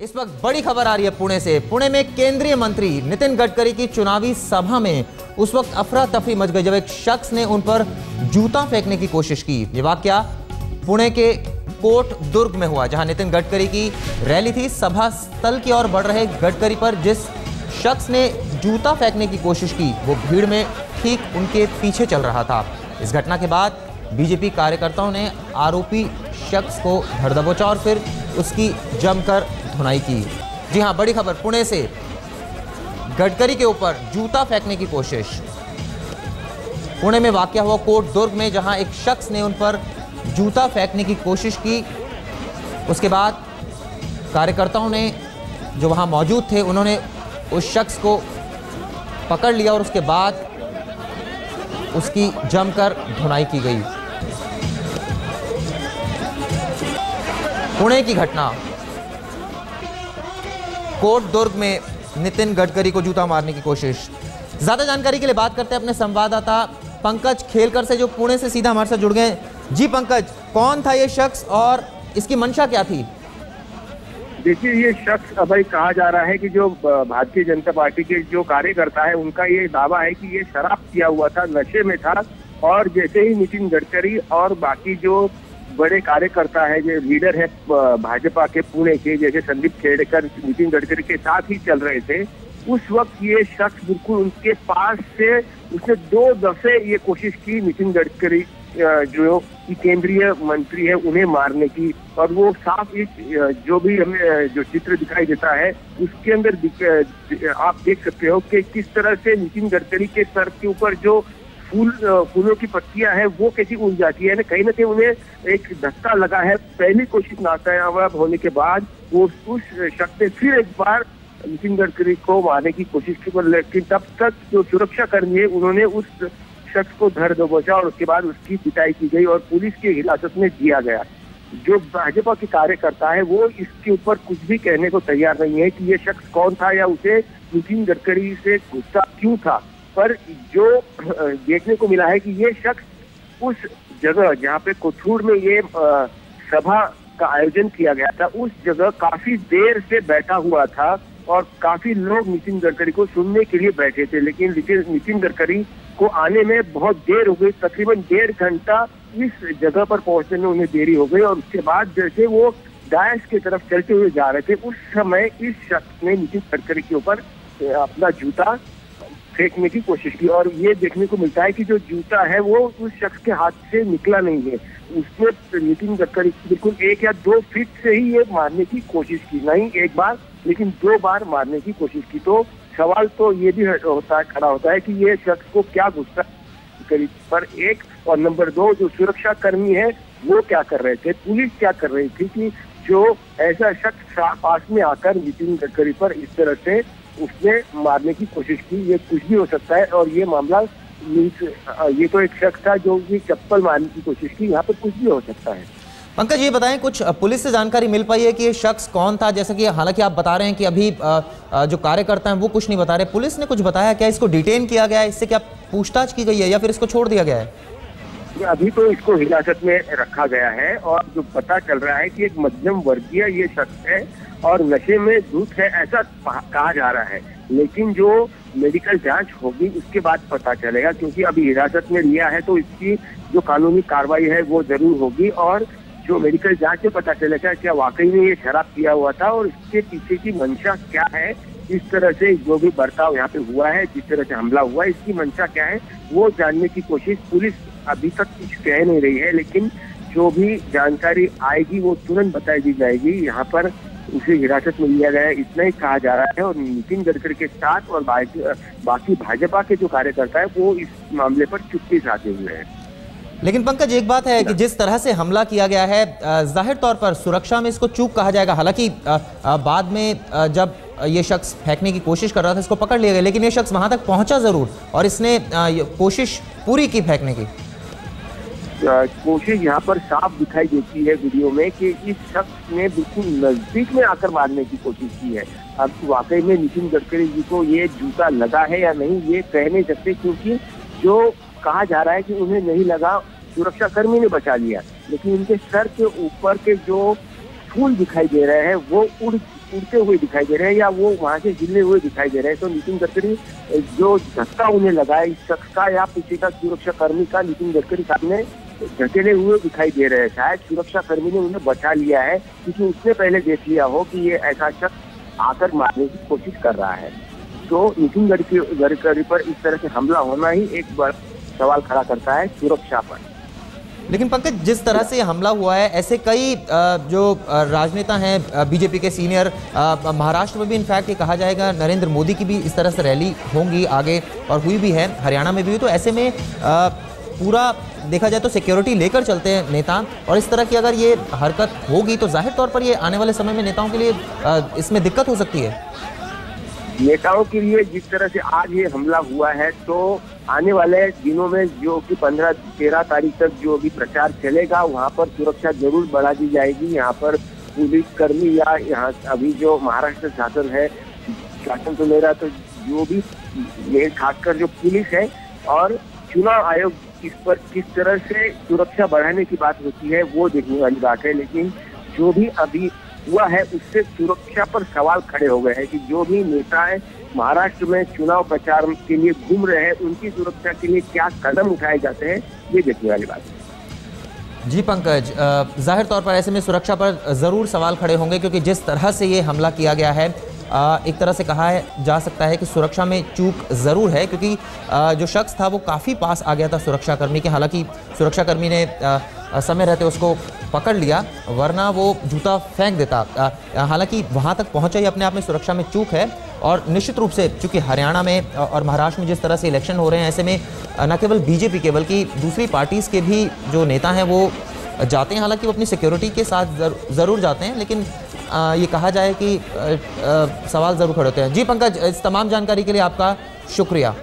इस वक्त बड़ी खबर आ रही है पुणे से। पुणे में केंद्रीय मंत्री नितिन गडकरी की चुनावी सभा में उस वक्त अफरा तफरी मच गई जब एक शख्स ने उन पर जूता फेंकने की कोशिश की। ये वाकया पुणे के कोट दुर्ग में हुआ, जहां नितिन गडकरी की रैली थी। सभा स्थल की ओर बढ़ रहे गडकरी पर जिस शख्स ने जूता फेंकने की कोशिश की वो भीड़ में ठीक उनके पीछे चल रहा था। इस घटना के बाद बीजेपी कार्यकर्ताओं ने आरोपी शख्स को धर दबोचा और फिर उसकी जमकर धुनाई की। जी हां, बड़ी खबर पुणे से, गडकरी के ऊपर जूता फेंकने की कोशिश। पुणे में वाकया हुआ कोट दुर्ग में, जहां एक शख्स ने उन पर जूता फेंकने की कोशिश की। उसके बाद कार्यकर्ताओं ने जो वहां मौजूद थे उन्होंने उस शख्स को पकड़ लिया और उसके बाद उसकी जमकर धुनाई की गई। पुणे की घटना, कोट दुर्ग में नितिन गडकरी को जूता मारने की कोशिश। ज्यादा जानकारी के लिए बात करते हैं अपने संवाददाता पंकज खेलकर से, जो पुणे से सीधा हमारे साथ जुड़ गए। जी पंकज, कौन था ये शख्स और इसकी मंशा क्या थी? देखिए, ये शख्स अभी कहा जा रहा है कि जो भारतीय जनता पार्टी के जो कार्यकर्ता है उनका ये दावा है कि ये शराब पिया हुआ था, नशे में था, और जैसे ही नितिन गडकरी और बाकी जो बड़े कार्यकर्ता है, जो लीडर है भाजपा के पुणे के, जैसे संदीप खेड़कर नितिन गडकरी के साथ ही चल रहे थे, उस वक्त ये शख्स बिल्कुल उनके पास से उसने 2 दफे ये कोशिश की नितिन गडकरी जो केंद्रीय मंत्री है उन्हें मारने की। और वो साफ जो भी हमें जो चित्र दिखाई देता है उसके अंदर आप देख सकते हो कि किस तरह से नितिन गडकरी के सर के ऊपर जो फूलों की पत्तियां हैं वो कैसी उड़ जाती है। कहीं ना कहीं उन्हें एक धक्का लगा है। पहली कोशिश नाकामयाब होने के बाद वो उस शख्स ने फिर एक बार नितिन गडकरी को मारने की कोशिश की, लेकिन तब तक जो सुरक्षा कर्मी है उन्होंने उस शख्स को धर दबोचा और उसके बाद उसकी पिटाई की गई और पुलिस की हिरासत में दिया गया। जो भाजपा के कार्यकर्ता है वो इसके ऊपर कुछ भी कहने को तैयार नहीं है कि ये शख्स कौन था या उसे नितिन गडकरी से गुस्सा क्यों था। पर जो देखने को मिला है कि ये शख्स उस जगह जहाँ पे कोथरूड में ये सभा का आयोजन किया गया था उस जगह काफी देर से बैठा हुआ था और काफी लोग नितिन गडकरी को सुनने के लिए बैठे थे, लेकिन नितिन गडकरी को आने में बहुत देर हो गई। तकरीबन 1.5 घंटा इस जगह पर पहुंचने में उन्हें देरी हो गई और उसके बाद जैसे वो डायस की तरफ चलते हुए जा रहे थे उस समय इस शख्स ने नितिन गडकरी के ऊपर अपना जूता फेंकने की कोशिश की। और ये देखने को मिलता है कि जो जूता है वो उस शख्स के हाथ से निकला नहीं है, उसने नितिन गडकरी बिल्कुल 1 या 2 फीट से ही ये मारने की कोशिश की, नहीं एक बार लेकिन 2 बार मारने की कोशिश की। तो सवाल तो ये भी खड़ा होता है कि ये शख्स को क्या गुस्सा गडकरी पर, एक, और नंबर 2 जो सुरक्षा कर्मी है वो क्या कर रहे थे, पुलिस क्या कर रही थी कि जो ऐसा शख्स पास में आकर नितिन गडकरी पर इस तरह से उसने मारने की कोशिश की। ये कुछ भी हो सकता है और ये मामला ये तो एक शख्स था जो कि चप्पल मारने की कोशिश की, यहाँ पर कुछ भी हो सकता है। पंकज, ये बताएं, कुछ पुलिस से जानकारी मिल पाई है कि ये शख्स कौन था? जैसा कि हालांकि आप बता रहे हैं कि अभी जो कार्यकर्ता हैं वो कुछ नहीं बता रहे, पुलिस ने कुछ बताया क्या? इसको डिटेन किया गया है, इससे क्या पूछताछ की गई है या फिर इसको छोड़ दिया गया है? अभी तो इसको हिरासत में रखा गया है और जो पता चल रहा है कि एक मध्यम वर्गीय ये शख्स है और नशे में धुत है ऐसा कहा जा रहा है, लेकिन जो मेडिकल जांच होगी उसके बाद पता चलेगा, क्योंकि अभी हिरासत में लिया है तो इसकी जो कानूनी कार्रवाई है वो जरूर होगी और जो मेडिकल जांच से पता चलेगा क्या वाकई में ये शराब पिया हुआ था और इसके पीछे की मंशा क्या है। इस तरह से जो भी बर्ताव यहाँ पे हुआ है, जिस तरह से हमला हुआ है, इसकी मंशा क्या है वो जानने की कोशिश पुलिस अभी तक कुछ कह नहीं रही है, लेकिन जो भी जानकारी आएगी वो तुरंत बताई दी जाएगी। यहाँ पर उसे हिरासत में लिया गया है इतना ही कहा जा रहा है और नितिन गडकरी के साथ और बाकी भाजपा के जो कार्यकर्ता है वो इस मामले पर चुप्पी साधे हुए हैं। लेकिन पंकज, एक बात है कि जिस तरह से हमला किया गया है, जाहिर तौर पर सुरक्षा में इसको चूक कहा जाएगा। हालांकि बाद में जब ये शख्स फेंकने की कोशिश कर रहा था इसको पकड़ लिया गया, लेकिन ये शख्स वहां तक पहुंचा जरूर और इसने कोशिश पूरी की फेंकने की। कोशिश यहाँ पर साफ दिखाई देती है वीडियो में कि इस शख्स ने बिल्कुल नजदीक में आकर मारने की कोशिश की है। अब वाकई में नितिन गडकरी जी को ये जूता लगा है या नहीं ये कह नहीं सकते, क्योंकि जो कहा जा रहा है कि उन्हें नहीं लगा, सुरक्षा कर्मी ने बचा लिया, लेकिन उनके सर के ऊपर के जो फूल दिखाई दे रहे हैं वो उड़ उड़ते हुए दिखाई दे रहे हैं या वो वहां से हिले हुए दिखाई दे रहे हैं। तो नितिन गडकरी जो धक्का उन्हें लगा है इस शख्स का या पीछे का सुरक्षा कर्मी का, नितिन गडकरी सामने धकेले हुए दिखाई दे रहे हैं। शायद सुरक्षा कर्मी ने उन्हें बचा लिया है क्योंकि उसने पहले देख लिया हो कि ये ऐसा शख्स आकर मारने की कोशिश कर रहा है। तो नितिन गडकरी पर इस तरह से हमला होना ही एक बड़ा सवाल खड़ा करता है सुरक्षा पर। लेकिन पंकज, जिस तरह से हमला हुआ है, ऐसे कई जो राजनेता हैं बीजेपी के सीनियर, महाराष्ट्र में भी इनफैक्ट ये कहा जाएगा नरेंद्र मोदी की भी इस तरह से रैली होंगी आगे, और हुई भी है, हरियाणा में भी हुई। तो ऐसे में पूरा देखा जाए तो सिक्योरिटी लेकर चलते हैं नेता, और इस तरह की अगर ये हरकत होगी तो जाहिर तौर पर ये आने वाले समय में नेताओं के लिए इसमें दिक्कत हो सकती है। नेताओं के लिए जिस तरह से आज ये हमला हुआ है, तो आने वाले दिनों में जो कि 15-13 तारीख तक जो भी प्रचार चलेगा वहाँ पर सुरक्षा जरूर बढ़ा दी जाएगी। यहाँ पर पुलिस कर्मी या यहाँ अभी जो महाराष्ट्र शासन तो ले रहा, तो जो भी ये खासकर जो पुलिस है और चुनाव आयोग इस पर किस तरह से सुरक्षा बढ़ाने की बात होती है वो देखने वाली बात है। लेकिन जो भी अभी हुआ है उससे सुरक्षा पर सवाल खड़े हो गए हैं कि जो भी नेता है महाराष्ट्र में चुनाव प्रचार के लिए घूम रहे हैं उनकी सुरक्षा के लिए क्या कदम उठाए जाते हैं, ये देखने वाली बात है। जी पंकज, जाहिर तौर पर ऐसे में सुरक्षा पर ज़रूर सवाल खड़े होंगे, क्योंकि जिस तरह से ये हमला किया गया है, एक तरह से कहा जा सकता है कि सुरक्षा में चूक ज़रूर है, क्योंकि जो शख्स था वो काफ़ी पास आ गया था सुरक्षाकर्मी के। हालांकि सुरक्षाकर्मी ने समय रहते उसको पकड़ लिया, वरना वो जूता फेंक देता। हालांकि वहाँ तक पहुँचा ही अपने आप में सुरक्षा में चूक है। और निश्चित रूप से चूँकि हरियाणा में और महाराष्ट्र में जिस तरह से इलेक्शन हो रहे हैं, ऐसे में न केवल बीजेपी के बल्कि दूसरी पार्टीज़ के भी जो नेता हैं वो जाते हैं। हालांकि वो अपनी सिक्योरिटी के साथ ज़रूर जाते हैं, लेकिन ये कहा जाए कि सवाल ज़रूर खड़े होते हैं। जी पंकज, इस तमाम जानकारी के लिए आपका शुक्रिया।